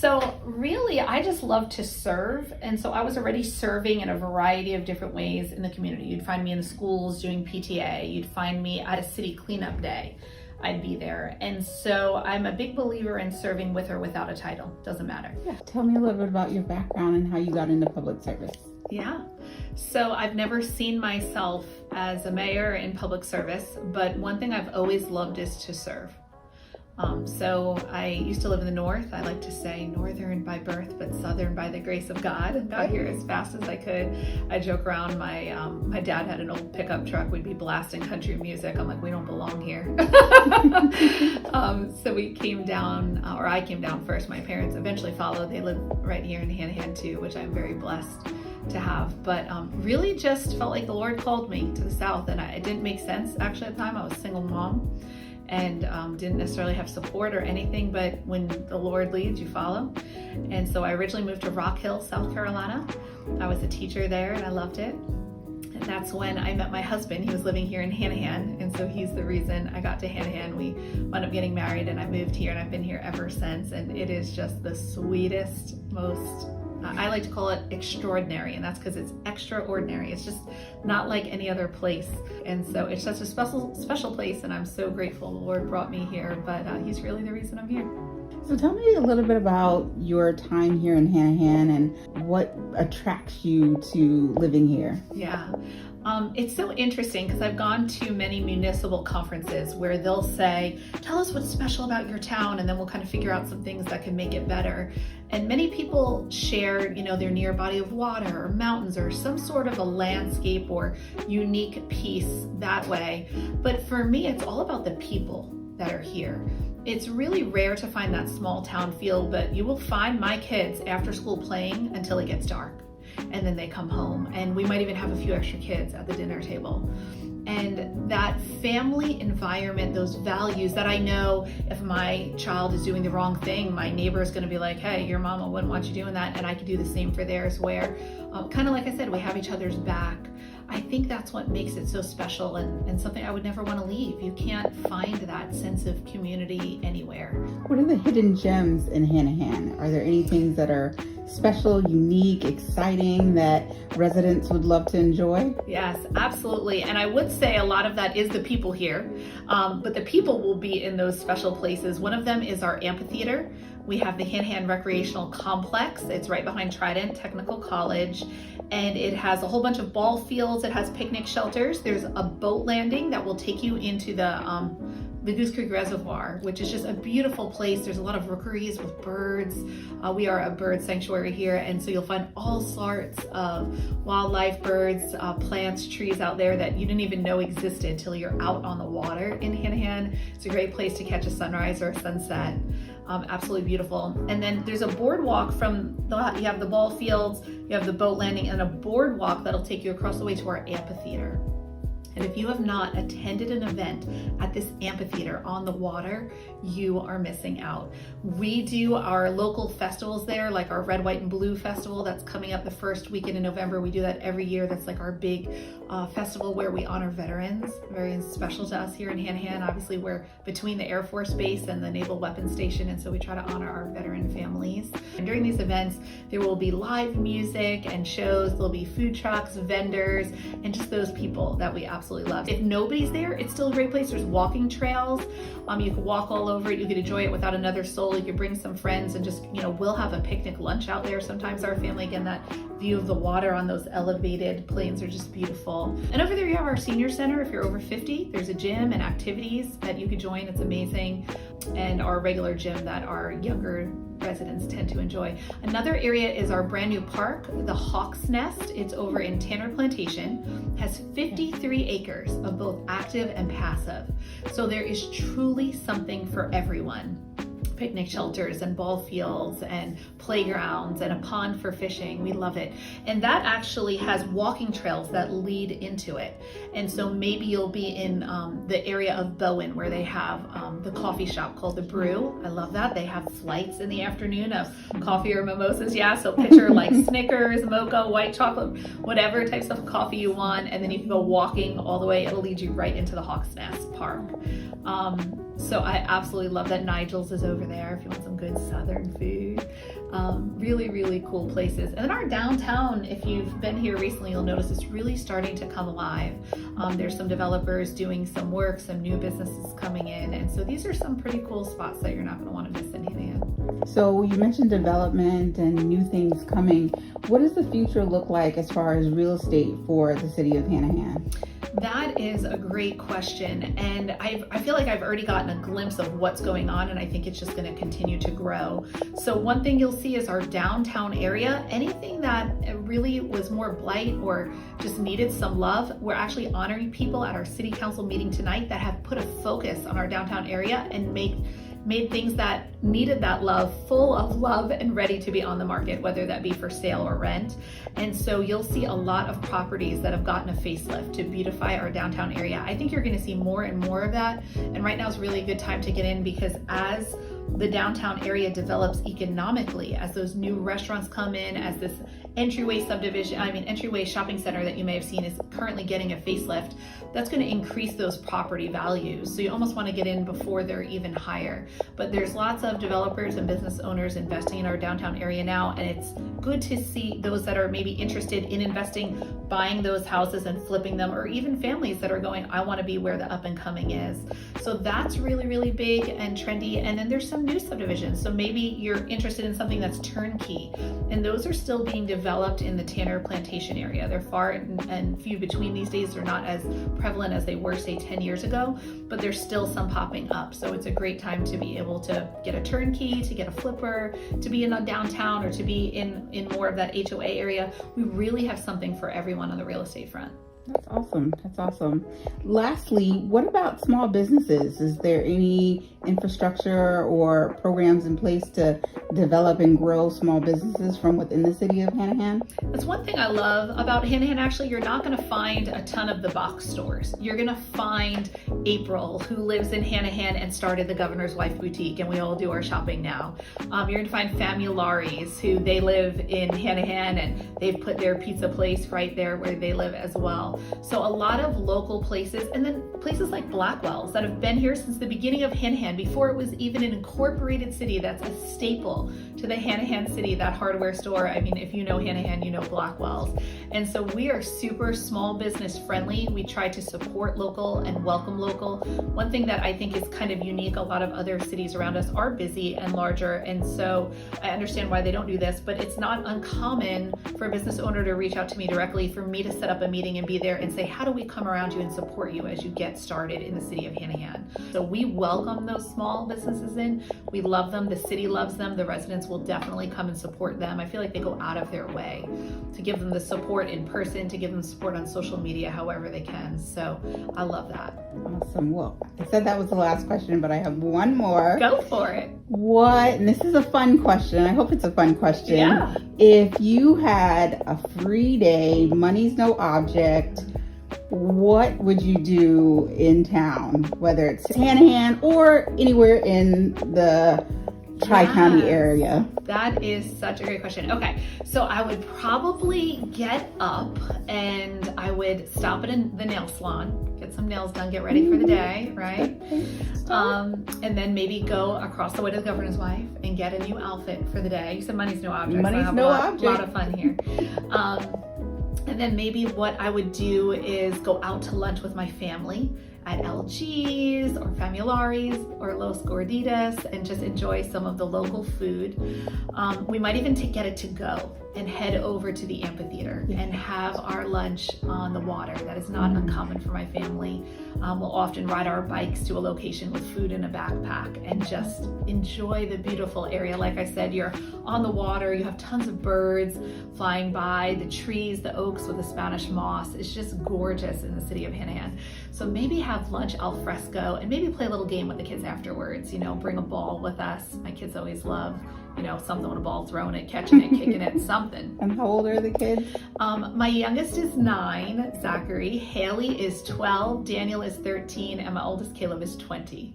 So really, I just love to serve. And so I was already serving in a variety of different ways in the community. You'd find me in the schools doing PTA. You'd find me at a city cleanup day. I'd be there. And so I'm a big believer in serving with or without a title. Doesn't matter. Yeah. Tell me a little bit about your background and how you got into public service. Yeah. So I've never seen myself as a mayor in public service, but one thing I've always loved is to serve. So I used to live in the north. I like to say northern by birth, but southern by the grace of God. Got here as fast as I could. I joke around, my dad had an old pickup truck. We'd be blasting country music. I'm like, we don't belong here. So we came down, or I came down first. My parents eventually followed. They live right here in Hanahan too, which I'm very blessed to have. But really just felt like the Lord called me to the south, and it didn't make sense actually at the time. I was a single mom. And didn't necessarily have support or anything, but when the Lord leads, you follow. And so I originally moved to Rock Hill, South Carolina. I was a teacher there and I loved it. And that's when I met my husband. He was living here in Hanahan, and so he's the reason I got to Hanahan. We wound up getting married and I moved here, and I've been here ever since. And it is just the sweetest, most, I like to call it extraordinary, and that's because it's extraordinary. It's just not like any other place. And so it's such a special place, and I'm so grateful the Lord brought me here, but he's really the reason I'm here. So tell me a little bit about your time here in Hanahan and what attracts you to living here. Yeah. It's so interesting because I've gone to many municipal conferences where they'll say, tell us what's special about your town, and then we'll kind of figure out some things that can make it better. And many people share, their near body of water or mountains or some sort of a landscape or unique piece that way. But for me, it's all about the people that are here. It's really rare to find that small town feel, but you will find my kids after school playing until it gets dark. And then they come home, and we might even have a few extra kids at the dinner table. And that family environment, those values that I know if my child is doing the wrong thing, my neighbor is going to be like, hey, your mama wouldn't want you doing that. And I could do the same for theirs, where kind of like I said, we have each other's back. I think that's what makes it so special, and something I would never want to leave. You can't find that sense of community anywhere. What are the hidden gems in Hanahan? Are there any things that are special, unique, exciting that residents would love to enjoy? Yes, absolutely. And I would say a lot of that is the people here, but the people will be in those special places. One of them is our amphitheater. We have the Hanahan Recreational Complex. It's right behind Trident Technical College, and it has a whole bunch of ball fields. It has picnic shelters. There's a boat landing that will take you into the Goose Creek Reservoir, which is just a beautiful place. There's a lot of rookeries with birds. We are a bird sanctuary here, and so you'll find all sorts of wildlife, birds, plants, trees out there that you didn't even know existed till you're out on the water in Hanahan. It's a great place to catch a sunrise or a sunset. Absolutely beautiful. And then there's a boardwalk you have the ball fields, you have the boat landing, and a boardwalk that'll take you across the way to our amphitheater. And if you have not attended an event at this amphitheater on the water, you are missing out. We do our local festivals there, like our Red, White, and Blue Festival that's coming up the first weekend in November. We do that every year. That's like our big festival where we honor veterans. Very special to us here in Hanahan. Obviously, we're between the Air Force Base and the Naval Weapons Station, and so we try to honor our veteran families. And during these events, there will be live music and shows. There'll be food trucks, vendors, and just those people that we absolutely love. If nobody's there, it's still a great place. There's walking trails. You can walk all over it. You could enjoy it without another soul. You could bring some friends and just, we'll have a picnic lunch out there. Sometimes our family, again, that view of the water on those elevated planes are just beautiful. And over there you have our senior center. If you're over 50, there's a gym and activities that you could join. It's amazing. And our regular gym that our younger residents tend to enjoy. Another area is our brand new park, the Hawk's Nest. It's over in Tanner Plantation, has 53 acres of both active and passive. So there is truly something for everyone. Picnic shelters and ball fields and playgrounds and a pond for fishing. We love it. And that actually has walking trails that lead into it. And so maybe you'll be in the area of Bowen where they have the coffee shop called The Brew. I love that. They have flights in the afternoon of coffee or mimosas. Yeah, so picture like Snickers, mocha, white chocolate, whatever types of coffee you want. And then you can go walking all the way. It'll lead you right into the Hawk's Nest Park. So I absolutely love that. Nigel's is over there if you want some good Southern food. Really, really cool places. And then our downtown, if you've been here recently, you'll notice it's really starting to come alive. There's some developers doing some work, some new businesses coming in. And so these are some pretty cool spots that you're not going to want to miss in Hanahan. So you mentioned development and new things coming. What does the future look like as far as real estate for the city of Hanahan? That is a great question, and I feel like I've already gotten a glimpse of what's going on, and I think it's just going to continue to grow. So one thing you'll see is our downtown area, anything that really was more blight or just needed some love, we're actually honoring people at our city council meeting tonight that have put a focus on our downtown area and made things that needed that love full of love and ready to be on the market, whether that be for sale or rent. And so you'll see a lot of properties that have gotten a facelift to beautify our downtown area. I think you're going to see more and more of that. And right now is really a good time to get in, because as the downtown area develops economically, as those new restaurants come in, as this entryway shopping center that you may have seen is currently getting a facelift, that's going to increase those property values. So you almost want to get in before they're even higher. But there's lots of developers and business owners investing in our downtown area now, and it's good to see those that are maybe interested in investing, buying those houses and flipping them, or even families that are going, I want to be where the up and coming is. So that's really, really big and trendy. And then there's some new subdivisions. So maybe you're interested in something that's turnkey, and those are still being developed in the Tanner Plantation area. They're far and few between these days. They're not as prevalent as they were, say, 10 years ago, but there's still some popping up. So it's a great time to be able to get a turnkey, to get a flipper, to be in the downtown, or to be in more of that HOA area. We really have something for everyone on the real estate front. That's awesome. That's awesome. Lastly, what about small businesses? Is there any infrastructure or programs in place to develop and grow small businesses from within the city of Hanahan? That's one thing I love about Hanahan. Actually, you're not going to find a ton of the box stores. You're going to find April, who lives in Hanahan and started the Governor's Wife Boutique, and we all do our shopping now. You're going to find Famularis, who they live in Hanahan, and they've put their pizza place right there where they live as well. So a lot of local places, and then places like Blackwell's that have been here since the beginning of Hanahan, before it was even an incorporated city. That's a staple to the Hanahan city, that hardware store. I mean, if you know Hanahan, you know Blackwell's. And so we are super small business friendly. We try to support local and welcome local. One thing that I think is kind of unique, a lot of other cities around us are busy and larger, and so I understand why they don't do this, but it's not uncommon for a business owner to reach out to me directly, for me to set up a meeting and be there and say, how do we come around you and support you as you get started in the city of Hanahan? So we welcome those small businesses in. We love them. The city loves them. The residents will definitely come and support them. I feel like they go out of their way to give them the support in person, to give them support on social media, however they can. So I love that. Awesome. Well, I said that was the last question, but I have one more. Go for it. And this is a fun question. I hope it's a fun question. Yeah. If you had a free day, money's no object, what would you do in town, whether it's Hanahan or anywhere in the Tri-County area? That is such a great question. Okay, so I would probably get up and I would stop at the nail salon, get some nails done, get ready for the day, right? And then maybe go across the way to the Governor's Wife and get a new outfit for the day. You said money's no object. Money's so I have no a object. lot of fun here. And then maybe what I would do is go out to lunch with my family at LG's or Famularis or Los Gorditas and just enjoy some of the local food. We might even get it to go and head over to the amphitheater and have our lunch on the water. That is not uncommon for my family. We'll often ride our bikes to a location with food in a backpack and just enjoy the beautiful area. Like I said, you're on the water, you have tons of birds flying by, the trees, the oaks with the Spanish moss. It's just gorgeous in the city of Hanahan. So maybe have lunch al fresco and maybe play a little game with the kids afterwards. You know, bring a ball with us. My kids always love, you know, something with a ball, throwing it, catching it, kicking it, something. And how old are the kids? My youngest is 9, Zachary. Haley is 12, Daniel is 13, and my oldest, Caleb, is 20.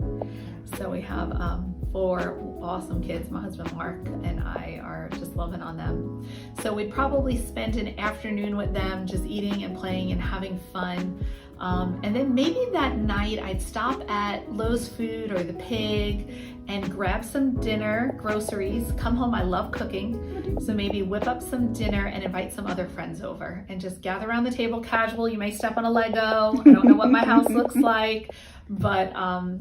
So we have 4 awesome kids. My husband, Mark, and I are just loving on them. So we'd probably spend an afternoon with them just eating and playing and having fun. And then maybe that night I'd stop at Lowe's Food or the Pig and grab some dinner, groceries, come home. I love cooking. So maybe whip up some dinner and invite some other friends over and just gather around the table casual. You may step on a Lego. I don't know what my house looks like, but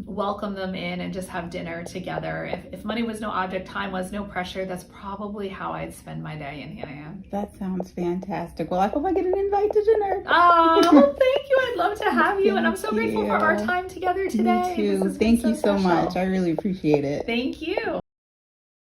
welcome them in and just have dinner together. If money was no object, time was no pressure, that's probably how I'd spend my day in Hanahan. That sounds fantastic. Well, I hope I get an invite to dinner. Oh, thank you. I'd love to have you. And I'm so Thank grateful for our you. time together today. Me too. This has been Thank you so special. much. I really appreciate it. Thank you.